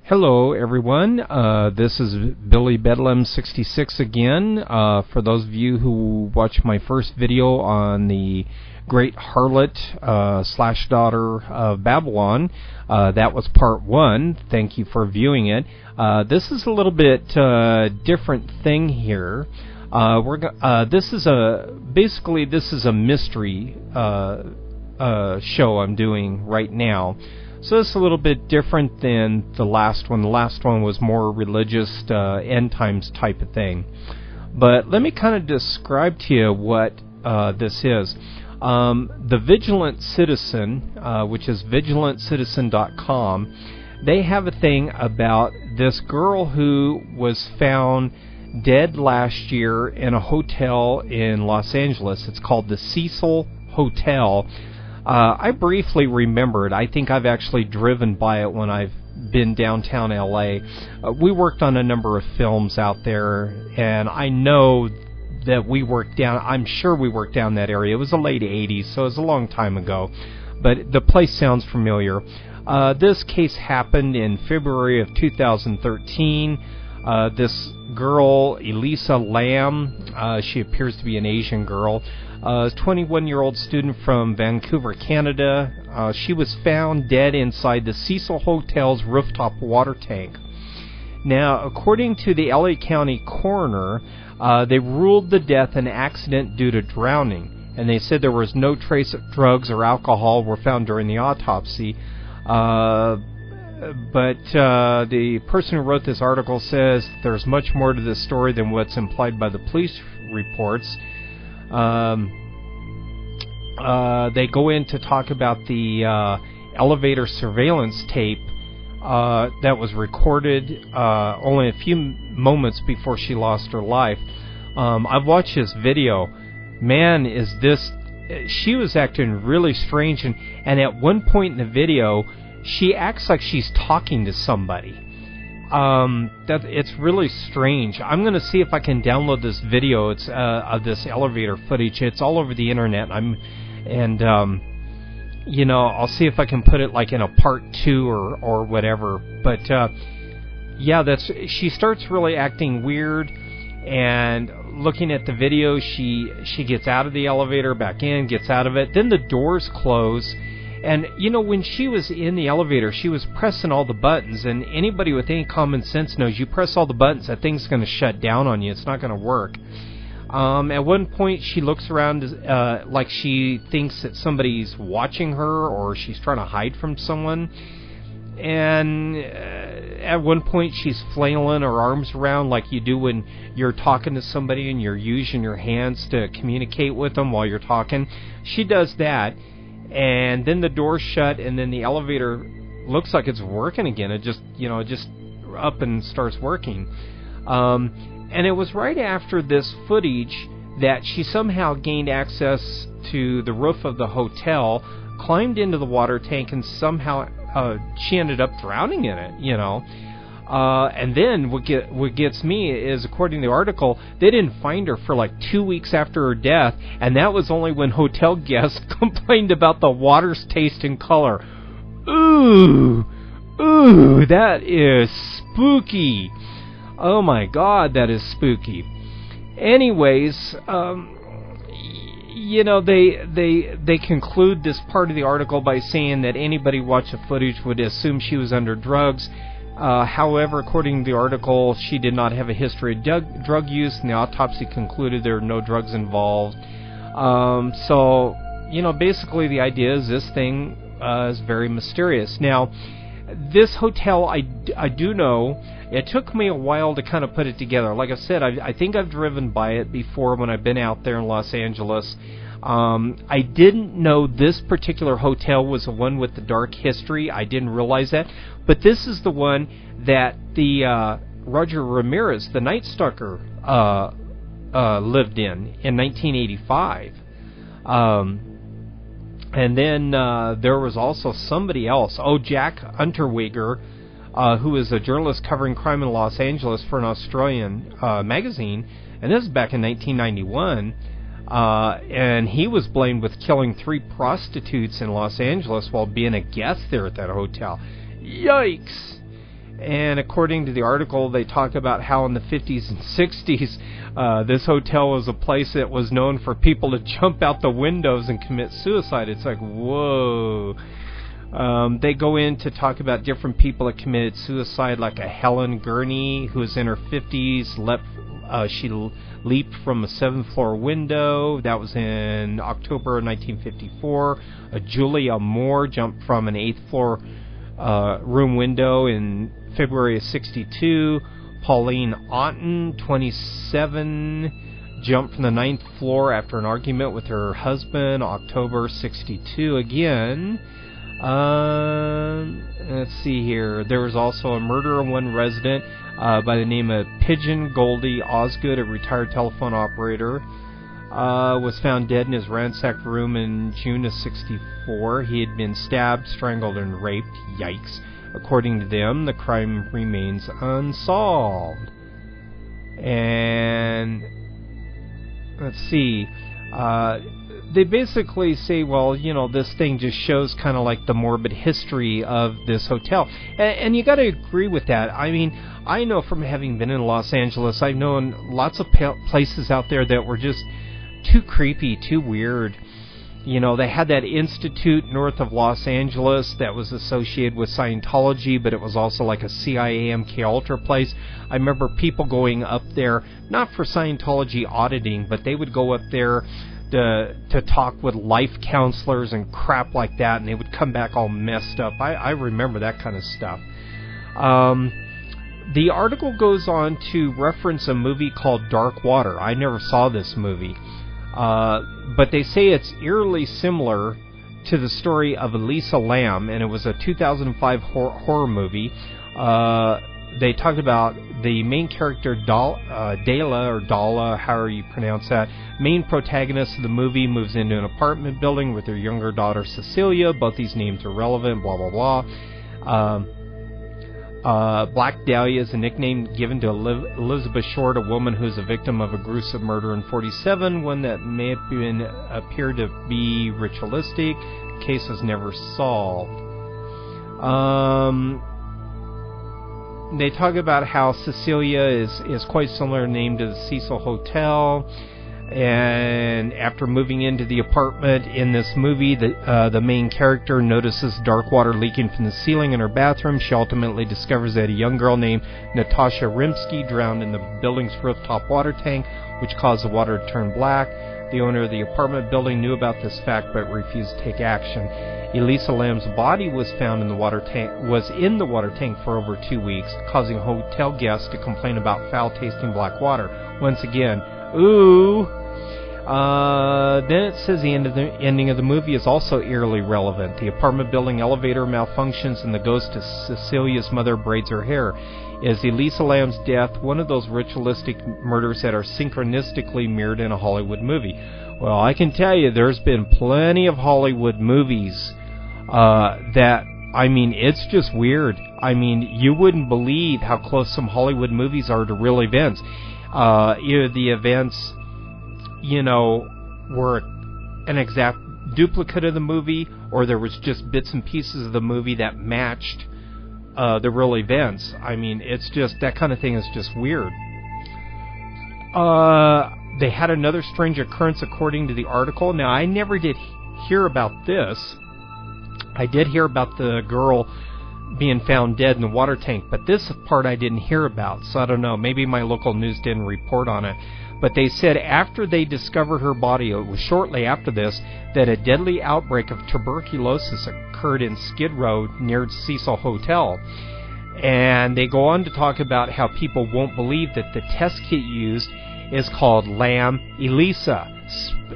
Hello everyone, this is Billy Bedlam 66 again. For those of you who watched my first video on the great harlot slash daughter of Babylon, that was part 1. Thank you for viewing it. This is a little bit different thing here. This is a mystery show I'm doing right now. So it's a little bit different than the last one. The last one was more religious, end times type of thing. But let me kind of describe to you what this is. The Vigilant Citizen, which is vigilanttcitizen.com, they have a thing about this girl who was found dead last year in a hotel in Los Angeles. It's called the Cecil Hotel. I briefly remember it. I think I've actually driven by it when I've been downtown LA. We worked on a number of films out there, and I know that I'm sure we worked down that area. It was the late 80s, so it was a long time ago. But the place sounds familiar. This case happened in February of 2013. This girl, Elisa Lam, she appears to be an Asian girl, a 21-year-old student from Vancouver, Canada. She was found dead inside the Cecil Hotel's rooftop water tank. Now, according to the LA County coroner, they ruled the death an accident due to drowning, and they said there was no trace of drugs or alcohol were found during the autopsy. But the person who wrote this article says there's much more to this story than what's implied by the police reports. They go in to talk about the elevator surveillance tape that was recorded only a few moments before she lost her life. I've watched this video. Man, she was acting really strange, and at one point in the video, she acts like she's talking to somebody. It's really strange. I'm going to see if I can download this video. It's of this elevator footage. It's all over the internet. I'll see if I can put it like in a part 2 or whatever. But yeah, she starts really acting weird. And looking at the video, she gets out of the elevator, back in, gets out of it. Then the doors close. And, when she was in the elevator, she was pressing all the buttons, and anybody with any common sense knows you press all the buttons, that thing's going to shut down on you. It's not going to work. At one point, she looks around like she thinks that somebody's watching her or she's trying to hide from someone. And at one point, she's flailing her arms around like you do when you're talking to somebody and you're using your hands to communicate with them while you're talking. She does that. And then the door's shut, and then the elevator looks like it's working again. It just up and starts working. And it was right after this footage that she somehow gained access to the roof of the hotel, climbed into the water tank, and somehow she ended up drowning in it, And then what gets me is, according to the article, they didn't find her for like 2 weeks after her death, and that was only when hotel guests complained about the water's taste and color. Ooh, that is spooky. Oh my God, that is spooky. Anyways, they conclude this part of the article by saying that anybody watched the footage would assume she was under drugs. However, according to the article, she did not have a history of drug use, and the autopsy concluded there were no drugs involved. So, basically the idea is this thing is very mysterious. Now, this hotel, I do know, it took me a while to kind of put it together. Like I said, I think I've driven by it before when I've been out there in Los Angeles. I didn't know this particular hotel was the one with the dark history. I didn't realize that. But this is the one that the Roger Ramirez, the Night Stalker, lived in 1985. And then there was also somebody else. Jack Unterweger, who is a journalist covering crime in Los Angeles for an Australian magazine. And this is back in 1991. And he was blamed with killing 3 prostitutes in Los Angeles while being a guest there at that hotel. Yikes! And according to the article, they talk about how in the 50s and 60s, this hotel was a place that was known for people to jump out the windows and commit suicide. It's like, whoa. They go in to talk about different people that committed suicide, like a Helen Gurney, who was in her 50s, she leaped from a 7th floor window. That was in October 1954. Julia Moore jumped from an 8th floor room window in February of 62. Pauline Otten, 27, jumped from the 9th floor after an argument with her husband, October 62 again. Let's see here. There was also a murder of one resident by the name of Pigeon Goldie Osgood, a retired telephone operator. Was found dead in his ransacked room in June of 64. He had been stabbed, strangled, and raped. Yikes. According to them, the crime remains unsolved. And let's see. They basically say, well, you know, this thing just shows kind of like the morbid history of this hotel. And you got to agree with that. I mean, I know from having been in Los Angeles, I've known lots of places out there that were just too creepy, too weird. You know, they had that institute north of Los Angeles that was associated with Scientology, but it was also like a CIA MK Ultra place. I remember people going up there, not for Scientology auditing, but they would go up there to talk with life counselors and crap like that, and they would come back all messed up. I remember that kind of stuff. The article goes on to reference a movie called Dark Water. I never saw this movie. But they say it's eerily similar to the story of Elisa Lam, and it was a 2005 horror movie. They talked about the main character, Dala, however you pronounce that. Main protagonist of the movie moves into an apartment building with her younger daughter, Cecilia. Both these names are relevant, blah, blah, blah. Black Dahlia is a nickname given to Elizabeth Short, a woman who is a victim of a gruesome murder in 47, one that may have appeared to be ritualistic. The case was never solved. They talk about how Cecilia is quite similar name to the Cecil Hotel, and after moving into the apartment in this movie, the main character notices dark water leaking from the ceiling in her bathroom. She ultimately discovers that a young girl named Natasha Rimsky drowned in the building's rooftop water tank, which caused the water to turn black. The owner of the apartment building knew about this fact but refused to take action. Elisa Lam's body was found in the water tank for over 2 weeks, causing hotel guests to complain about foul-tasting black water. Once again, ooh. Then it says the ending of the movie is also eerily relevant. The apartment building elevator malfunctions and the ghost of Cecilia's mother braids her hair. Is Elisa Lam's death one of those ritualistic murders that are synchronistically mirrored in a Hollywood movie? Well, I can tell you there's been plenty of Hollywood movies that, I mean, it's just weird. I mean, you wouldn't believe how close some Hollywood movies are to real events. Either the events, you know, were an exact duplicate of the movie, or there was just bits and pieces of the movie that matched the real events. I mean, it's just, that kind of thing is just weird. They had another strange occurrence according to the article. Now, I never did hear about this. I did hear about the girl being found dead in the water tank, but this part I didn't hear about, so I don't know. Maybe my local news didn't report on it. But they said after they discovered her body, it was shortly after this, that a deadly outbreak of tuberculosis occurred in Skid Row near Cecil Hotel. And they go on to talk about how people won't believe that the test kit used is called Lam Elisa.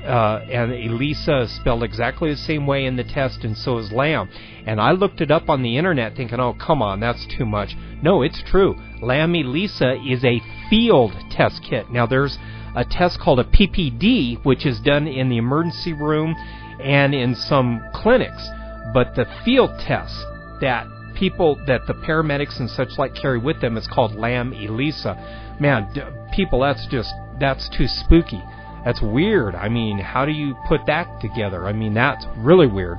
And Elisa is spelled exactly the same way in the test, and so is Lam. And I looked it up on the internet thinking, oh, come on, that's too much. No, it's true. Lam Elisa is a field test kit. Now, there's a test called a PPD, which is done in the emergency room and in some clinics. But the field test that the paramedics and such like carry with them is called Lam Elisa. Man, people, that's too spooky. That's weird. I mean, how do you put that together? I mean, that's really weird.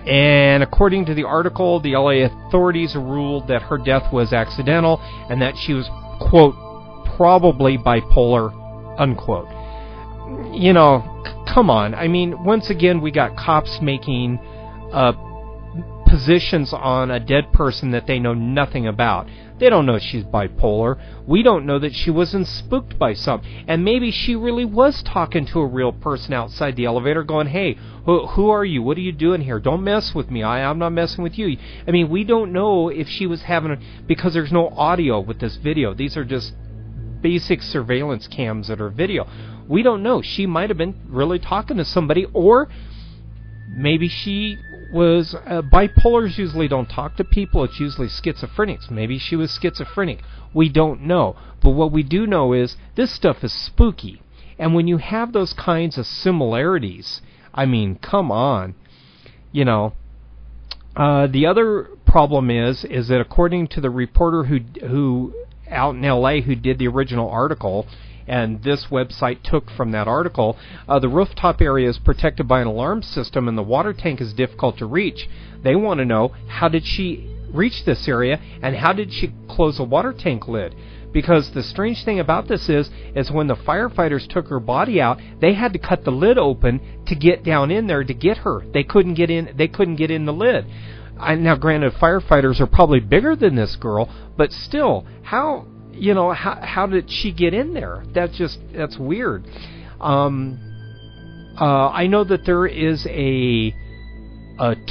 And according to the article, the LA authorities ruled that her death was accidental and that she was, quote, probably bipolar, unquote. You know, come on. I mean, once again, we got cops making positions on a dead person that they know nothing about. They don't know she's bipolar. We don't know that she wasn't spooked by something. And maybe she really was talking to a real person outside the elevator going, hey, who are you? What are you doing here? Don't mess with me. I'm not messing with you. I mean, we don't know if she was having because there's no audio with this video. These are just basic surveillance cams that are video. We don't know. She might have been really talking to somebody, or maybe she was bipolars usually don't talk to people. It's usually schizophrenics. Maybe she was schizophrenic. We don't know. But what we do know is this stuff is spooky. And when you have those kinds of similarities, I mean, come on. You know, the other problem is that according to the reporter who out in LA who did the original article, and this website took from that article, the rooftop area is protected by an alarm system and the water tank is difficult to reach. They want to know, how did she reach this area and how did she close the water tank lid? Because the strange thing about this is when the firefighters took her body out, they had to cut the lid open to get down in there to get her. They couldn't get in the lid. Now, granted, firefighters are probably bigger than this girl, but still, how did she get in there? That's weird. I know that there is a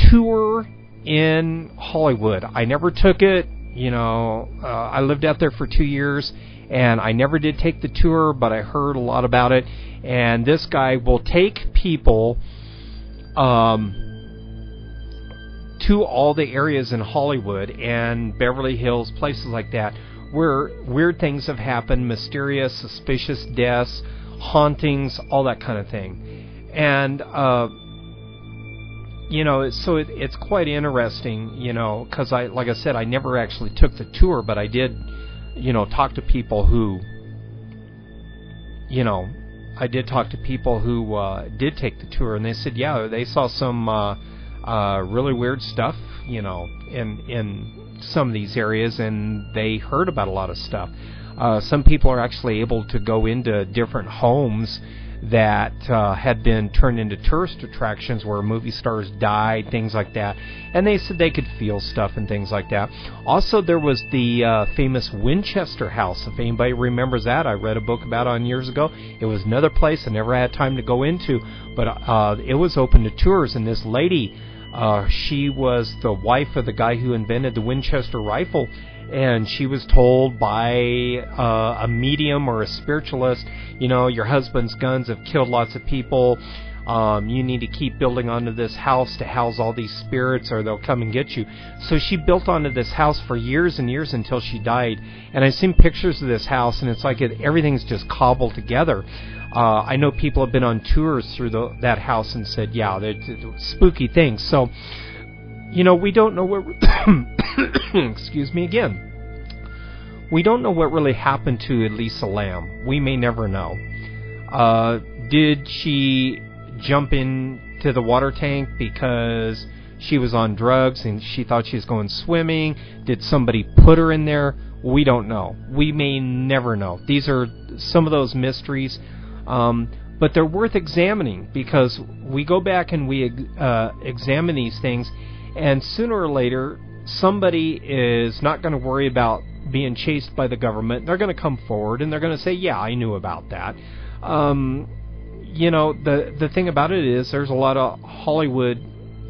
tour in Hollywood. I never took it. I lived out there for 2 years, and I never did take the tour, but I heard a lot about it. And this guy will take people to all the areas in Hollywood and Beverly Hills, places like that, where weird things have happened, mysterious, suspicious deaths, hauntings, all that kind of thing. And, so it's quite interesting, because like I said, I never actually took the tour, but I did, talk to people who, did take the tour, and they said, yeah, they saw some really weird stuff, in some of these areas, and they heard about a lot of stuff. Some people are actually able to go into different homes that had been turned into tourist attractions where movie stars died, things like that, and they said they could feel stuff and things like that. Also, there was the famous Winchester House, if anybody remembers that. I read a book about it years ago. It was another place I never had time to go into, but it was open to tours, and this lady, she was the wife of the guy who invented the Winchester rifle, and she was told by a medium or a spiritualist, your husband's guns have killed lots of people. You need to keep building onto this house to house all these spirits or they'll come and get you. So she built onto this house for years and years until she died. And I've seen pictures of this house, and it's like everything's just cobbled together. I know people have been on tours through that house and said, yeah, they're spooky things. So, we don't know what... excuse me again. We don't know what really happened to Elisa Lam. We may never know. Did she jump into the water tank because she was on drugs and she thought she was going swimming? Did somebody put her in there? We don't know. We may never know. These are some of those mysteries. But they're worth examining because we go back and we examine these things, and sooner or later somebody is not going to worry about being chased by the government. They're going to come forward and they're going to say, yeah, I knew about that. The thing about it is there's a lot of Hollywood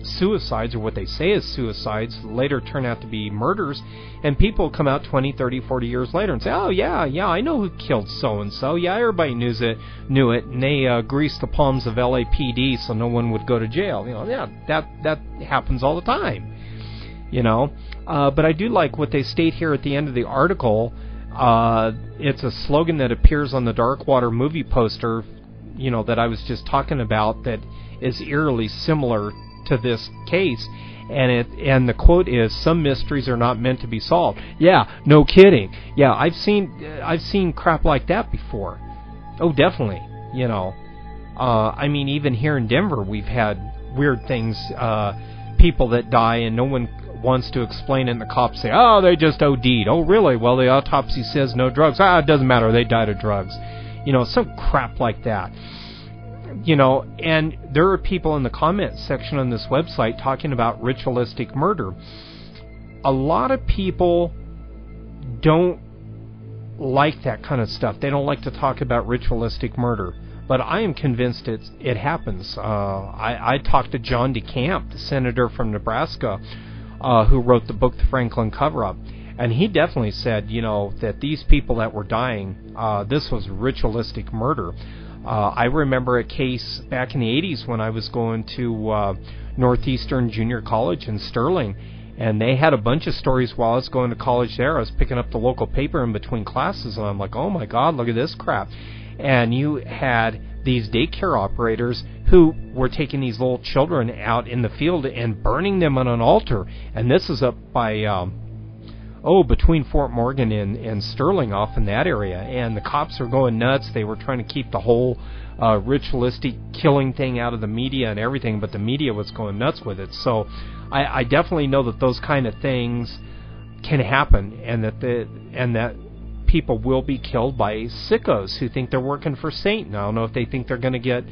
suicides, or what they say is suicides, later turn out to be murders, and people come out 20, 30, 40 years later and say, oh, yeah, I know who killed so-and-so. Yeah, everybody knew it, and they greased the palms of LAPD so no one would go to jail. Yeah, that happens all the time. But I do like what they state here at the end of the article. It's a slogan that appears on the Darkwater movie poster, that I was just talking about, that is eerily similar to this case, and the quote is, "Some mysteries are not meant to be solved." Yeah, no kidding. Yeah, I've seen crap like that before. Oh, definitely. I mean, even here in Denver, we've had weird things. people that die and no one wants to explain it, and the cops say, oh, they just OD'd. Oh, really? Well, the autopsy says no drugs. It doesn't matter. They died of drugs. Some crap like that. And there are people in the comment section on this website talking about ritualistic murder. A lot of people don't like that kind of stuff. They don't like to talk about ritualistic murder. But I am convinced it happens. I talked to John DeCamp, the senator from Nebraska, who wrote the book, The Franklin Cover-Up. And he definitely said, that these people that were dying, this was ritualistic murder. I remember a case back in the 80s when I was going to Northeastern Junior College in Sterling, and they had a bunch of stories while I was going to college there. I was picking up the local paper in between classes, and I'm like, oh my God, look at this crap. And you had these daycare operators who were taking these little children out in the field and burning them on an altar. And this is up by, between Fort Morgan and Sterling, off in that area. And the cops were going nuts. They were trying to keep the whole ritualistic killing thing out of the media and everything, but the media was going nuts with it. So I definitely know that those kind of things can happen, and that people will be killed by sickos who think they're working for Satan. I don't know if they think they're going to get,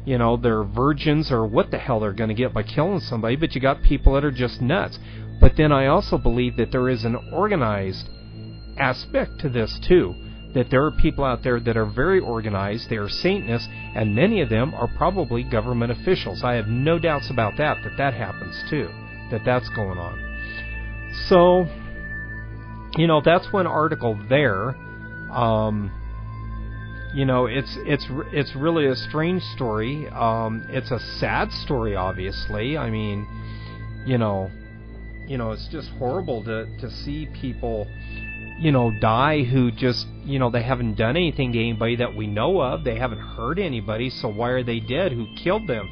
their virgins or what the hell they're going to get by killing somebody, but you got people that are just nuts. But then I also believe that there is an organized aspect to this too, that there are people out there that are very organized, they are Satanists, and many of them are probably government officials. I have no doubts about that happens too, that's going on. So, that's one article there. It's really a strange story. It's a sad story, obviously. I mean, it's just horrible to see people, die who just, they haven't done anything to anybody that we know of. They haven't hurt anybody, so why are they dead? Who killed them?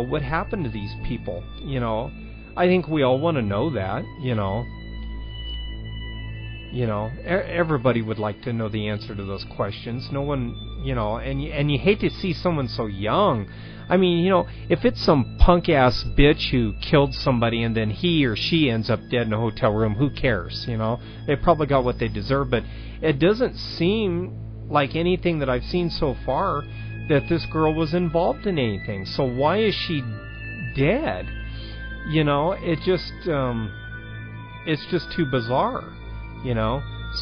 What happened to these people? I think we all want to know that, everybody would like to know the answer to those questions. No one, and you hate to see someone so young. I mean, if it's some punk-ass bitch who killed somebody and then he or she ends up dead in a hotel room, who cares, They probably got what they deserve, but it doesn't seem like anything that I've seen so far that this girl was involved in anything. So why is she dead? It just, it's just too bizarre.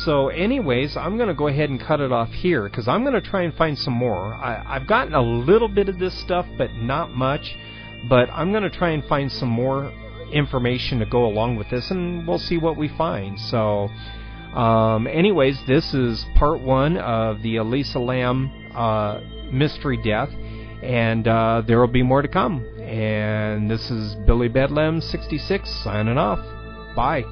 So anyways, I'm going to go ahead and cut it off here, because I'm going to try and find some more. I've gotten a little bit of this stuff, but not much. But I'm going to try and find some more information to go along with this, and we'll see what we find. So anyways, this is part 1 of the Elisa Lam mystery death, and there will be more to come. And this is Billy Bedlam 66 signing off. Bye.